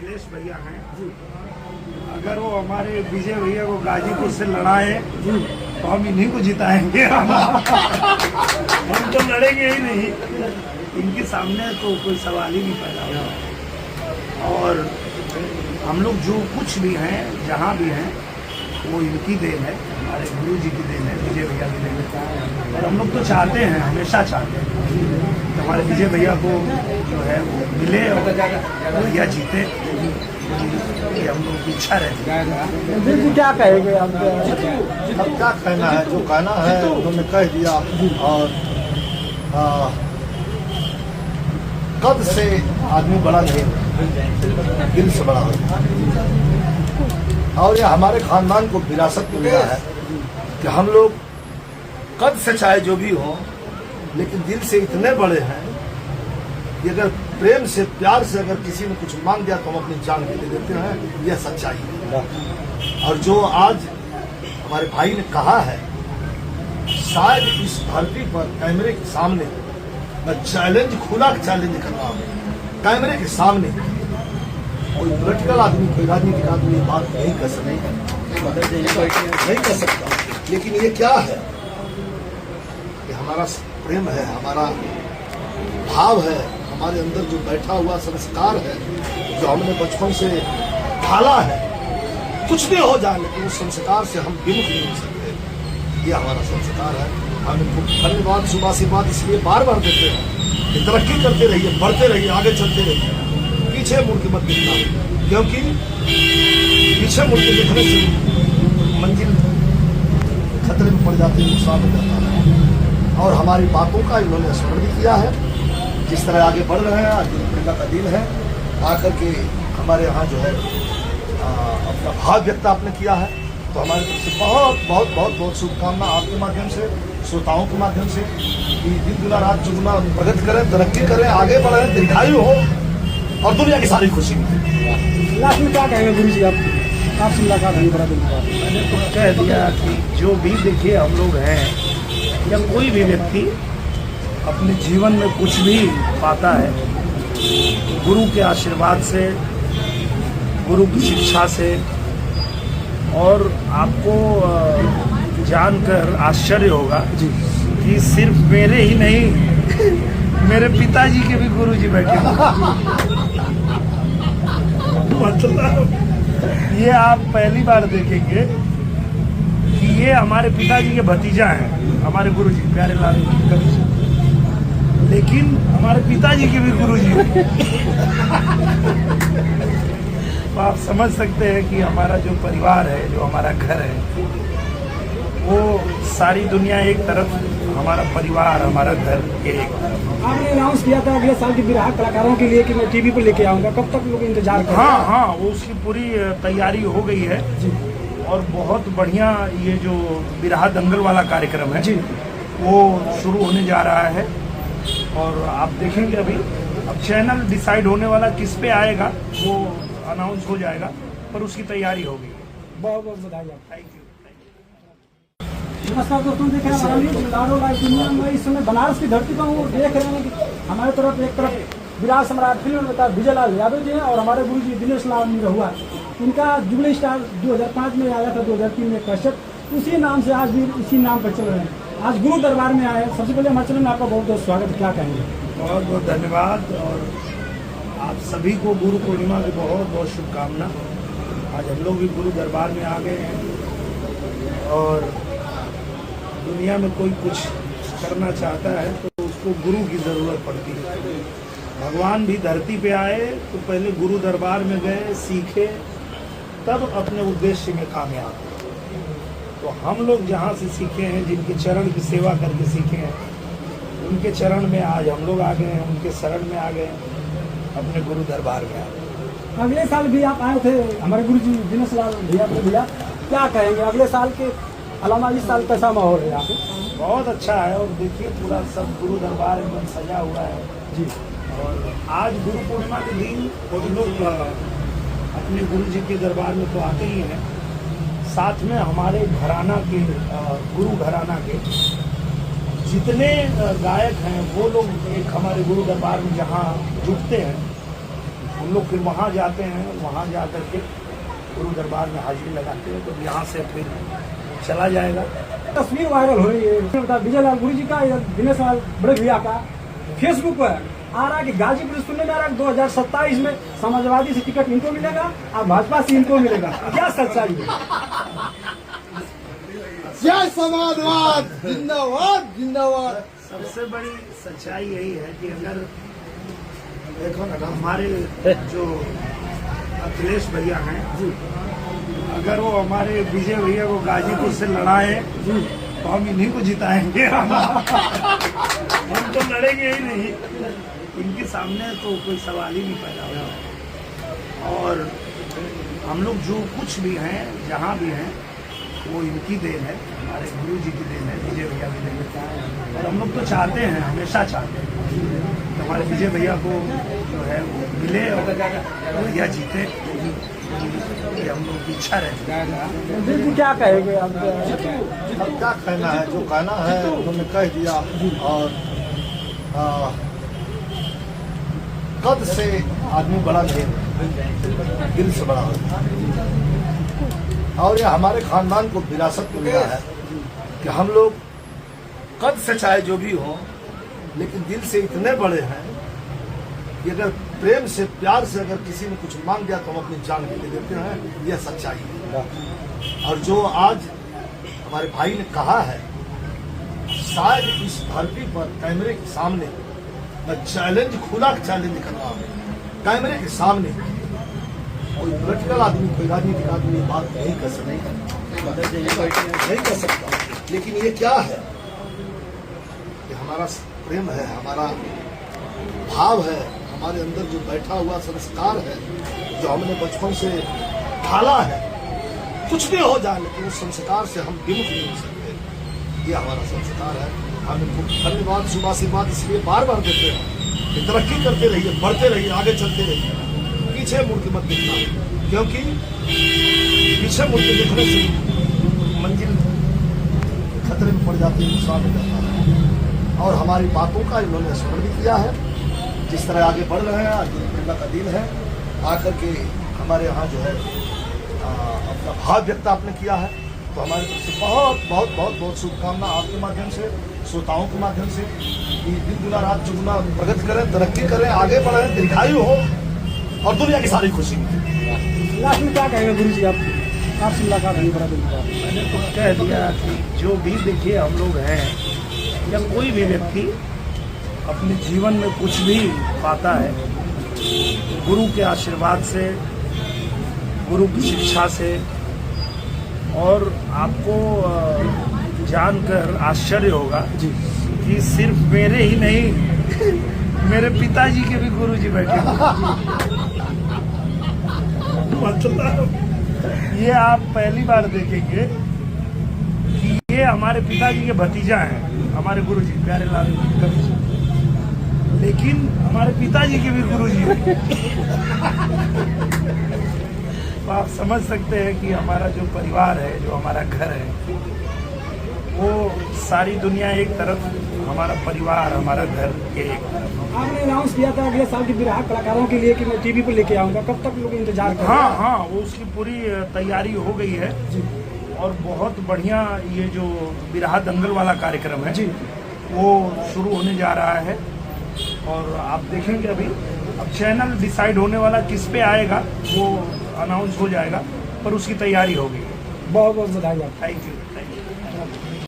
अखिलेश भैया हैं, अगर वो हमारे विजय भैया को गाजीपुर से लड़ाए तो हम इन्हीं को जिताएंगे। हम तो लड़ेंगे ही नहीं, इनके सामने तो कोई सवाल ही नहीं पैदा होगा। और हम लोग जो कुछ भी हैं, जहाँ भी हैं, वो इनकी देन है, हमारे गुरु जी की देन है, विजय भैया की देन है। और हम लोग तो चाहते हैं, हमेशा चाहते हैं कि हमारे विजय भैया को जो है वो मिले और भैया जीते, ये हम लोग की इच्छा रहती है। जी क्या कहेंगे आप? अब क्या कहना है, जो कहना है उन्होंने कह दिया। और कद से आदमी बड़ा नहीं, दिल से बड़ा होता है। और ये हमारे खानदान को विरासत में मिला है कि हम लोग कद से चाहे जो भी हो, लेकिन दिल से इतने बड़े हैं कि अगर प्रेम से, प्यार से अगर किसी ने कुछ मांग दिया तो हम अपनी जान के दे देते हैं। यह सच्चाई है। और जो आज हमारे भाई ने कहा है, शायद इस धरती पर कैमरे के सामने मैं चैलेंज, खुला चैलेंज कर रहा हूँ, कैमरे के सामने कोई पॉलिटिकल आदमी, कोई राजनीतिक आदमी बात नहीं कर सकता। लेकिन ये क्या है कि हमारा प्रेम है, हमारा भाव है, हमारे अंदर जो बैठा हुआ संस्कार है, जो हमने बचपन से ढाला है। कुछ भी हो जाए लेकिन उस संस्कार से हम विमुख नहीं हो सकते। ये हमारा संस्कार है। हम इनको धन्यवाद, शुभाशीर्वाद इसलिए बार बार देते हैं कि तरक्की करते रहिए, बढ़ते रहिए, आगे चलते रहिए, पीछे मुड़ के मत देखना, क्योंकि पीछे मुड़ के देखने से मंजिल खतरे में पड़ जाती है, नुकसान हो जाता है। और हमारी बातों का इन्होंने स्मरण भी किया है। जिस तरह आगे बढ़ रहे हैं, आज दुर्गा का दिन है, आकर के हमारे यहाँ जो है अपना भाव व्यक्त आपने किया है, तो हमारी तरफ से बहुत बहुत बहुत बहुत शुभकामना आपके माध्यम से, श्रोताओं के माध्यम से, कि दिन दुना रात चुगना प्रगति करें, तरक्की करें, आगे बढ़ें, दीर्घायु हो और दुनिया की सारी खुशी मिले। लास्ट में क्या कहेंगे गुरु जी? आपसे मुलाकात हुई बड़ा दिन बाद। मैंने तो कह दिया कि जो भी देखिए हम लोग हैं, या कोई भी व्यक्ति अपने जीवन में कुछ भी पाता है, गुरु के आशीर्वाद से, गुरु की शिक्षा से। और आपको जानकर आश्चर्य होगा कि सिर्फ मेरे ही नहीं, मेरे पिताजी के भी गुरु जी बैठे मतलब ये आप पहली बार देखेंगे कि ये हमारे पिताजी के भतीजा हैं, हमारे गुरु जी प्यारे लाल कवि जी, लेकिन हमारे पिताजी के भी गुरु जी तो आप समझ सकते हैं कि हमारा जो परिवार है, जो हमारा घर है, वो सारी दुनिया एक तरफ, हमारा परिवार, हमारा घर ये एक तरफ। आपने अनाउंस किया था अगले साल की बिरहा कलाकारों के लिए कि मैं टीवी पर लेके आऊंगा, कब तक लोग इंतजार कर रहे हैं? हाँ, वो उसकी पूरी तैयारी हो गई है जी। और बहुत बढ़िया ये जो बिरहा दंगल वाला कार्यक्रम है जी, वो शुरू होने जा रहा है। और आप देखेंगे अभी, अब चैनल डिसाइड होने वाला किस पे आएगा वो अनाउंस हो जाएगा, पर उसकी तैयारी हो गई है। बहुत बहुत बधाई आपको। Thank you. नमस्कार दोस्तों, देख रहे हैं हमारा न्यूज़ लाडो लाइव दुनिया में। इस समय बनारस की धरती पर वो देख रहे हैं कि हमारे तरफ एक तरफ विराट सम्राट फिल्म नेता विजय लाल यादव जी हैं और हमारे गुरु जी दिनेश लाल निरहुआ। इनका जुबली स्टार 2005 में आया था, 2003 में कश्यप, उसी नाम से आज भी इसी नाम पर चल रहे हैं। आज गुरु दरबार में आए हैं। सबसे पहले हमारे चैनल में आपका बहुत बहुत स्वागत, क्या कहेंगे? बहुत बहुत धन्यवाद और आप सभी को गुरु पूर्णिमा की बहुत बहुत शुभकामना। आज हम लोग भी गुरु दरबार में आ गए हैं और दुनिया में कोई कुछ करना चाहता है तो उसको गुरु की ज़रूरत पड़ती है। भगवान भी धरती पे आए तो पहले गुरु दरबार में गए, सीखे, तब अपने उद्देश्य में कामयाब हुए। तो हम लोग जहाँ से सीखे हैं, जिनके चरण की सेवा करके सीखे हैं, उनके चरण में आज हम लोग आ गए हैं, उनके शरण में आ गए हैं, अपने गुरु दरबार में आ गए। अगले साल भी आप आए थे हमारे गुरु जी दिनेश लाल भैया, क्या कहेंगे अगले साल के अलावा इस साल कैसा माहौल है यहाँ पे? बहुत अच्छा है और देखिए पूरा सब गुरु दरबार एकदम सजा हुआ है जी। और आज गुरु पूर्णिमा के दिन हम लोग अपने गुरु जी के दरबार में तो आते ही हैं, साथ में हमारे घराना के, गुरु घराना के जितने गायक हैं वो लोग एक हमारे गुरु दरबार में जहाँ जुटते हैं हम लोग फिर वहाँ जाते हैं, वहाँ जा करके गुरु दरबार में हाजिरी लगाते हैं, तो यहाँ से फिर चला जाएगा। तस्वीर वायरल हो रही है विजयलाल गुरु जी का, दिनेश लाल बड़े भैया का फेसबुक पर आ रहा है कि गाजीपुर सुनने में आ रहा है 2027 में समाजवादी से टिकट इनको मिलेगा और भाजपा से इनको मिलेगा। क्या सच्चाई है? जय समाजवाद, जिंदाबाद जिंदाबाद। सबसे बड़ी सच्चाई यही है कि अगर देखो ना, हमारे जो अखिलेश भैया हैं, अगर वो हमारे विजय भैया को गाजीपुर से लड़ाए तो हम इन्हीं को जिताएंगे। हम तो लड़ेंगे ही नहीं, इनके सामने तो कोई सवाल ही नहीं पैदा होगा। और हम लोग जो कुछ भी हैं, जहाँ भी हैं, वो इनकी देन है, हमारे गुरु जी की देन है, विजय भैया की देन है। और हम लोग तो चाहते हैं, हमेशा चाहते हैं कि हमारे विजय भैया को जो है वो मिले और भैया जीते, ये हम लोग की इच्छा रहती है। जी क्या कहेंगे आप? अब क्या कहना है, जो कहना है उन्होंने कह दिया। और कद से आदमी बड़ा नहीं, दिल से बड़ा होता है। और ये हमारे खानदान को विरासत में मिला है कि हम लोग कद से चाहे जो भी हो, लेकिन दिल से इतने बड़े हैं कि अगर प्रेम से, प्यार से अगर किसी ने कुछ मांग दिया तो हम अपनी जान के लिए देते हैं। यह सच्चाई है। और जो आज हमारे भाई ने कहा है, शायद इस धरती पर कैमरे के सामने मैं चैलेंज, खुला चैलेंज कर रहा हूँ, कैमरे के सामने कोई पॉलिटिकल आदमी, कोई राजनीतिक आदमी बात नहीं कर सकता, नहीं कर सकता। लेकिन ये क्या है कि हमारा प्रेम है, हमारा भाव है, हमारे अंदर जो बैठा हुआ संस्कार है, जो हमने बचपन से ढाला है। कुछ भी हो जाए, लेकिन उस संस्कार से हम विमुख नहीं हो सकते। ये हमारा संस्कार है। हम इनको धन्यवाद, शुभाशीर्वाद इसलिए बार बार देते हैं कि तरक्की करते रहिए, बढ़ते रहिए, आगे चलते रहिए, पीछे मुड़ के मत देखना, क्योंकि पीछे मुड़ के देखने से मंजिल खतरे में पड़ जाती है, नुकसान हो जाता है। और हमारी बातों का इन्होंने स्मरण भी किया है। जिस तरह आगे बढ़ रहे हैं, आज प्रेरणा का दिन है, आकर के हमारे यहाँ जो है अपना भाव व्यक्त आपने किया है, तो हमारी तरफ से बहुत बहुत बहुत बहुत शुभकामना आपके माध्यम से, श्रोताओं के माध्यम से, कि दिन गुना रात चुगुना प्रगति करें, तरक्की करें, आगे बढ़ें, दीर्घायु हो और दुनिया की सारी खुशी मिले। लास्ट में क्या कहेंगे गुरु जी? आपसे मुलाकात नहीं, बड़ा दिन बाद मैंने तो कह दिया कि जो भी देखिए हम लोग हैं, या कोई भी व्यक्ति अपने जीवन में कुछ भी पाता है, गुरु के आशीर्वाद से, गुरु की शिक्षा से। और आपको जानकर आश्चर्य होगा कि सिर्फ मेरे ही नहीं, मेरे पिताजी के भी गुरु जी बैठे मतलब ये आप पहली बार देखेंगे कि ये हमारे पिताजी के भतीजा हैं, हमारे गुरु जी प्यारे लाल जी, लेकिन हमारे पिताजी के भी गुरु जी हैं। तो आप समझ सकते हैं कि हमारा जो परिवार है, जो हमारा घर है, वो सारी दुनिया एक तरफ, हमारा परिवार, हमारा घर ये एक तरफ। आपने अनाउंस किया था अगले साल की बिरहा कलाकारों के लिए कि मैं टीवी पर लेके आऊंगा, कब तक लोग इंतजार कर रहे हैं? हाँ, वो उसकी पूरी तैयारी हो गई है जी। और बहुत बढ़िया ये जो बिरहा दंगल वाला कार्यक्रम है जी, वो शुरू होने जा रहा है। और आप देखेंगे अभी, अब चैनल डिसाइड होने वाला किस पे आएगा वो अनाउंस हो जाएगा, पर उसकी तैयारी हो गई है। बहुत बहुत बधाई आपको। Thank you.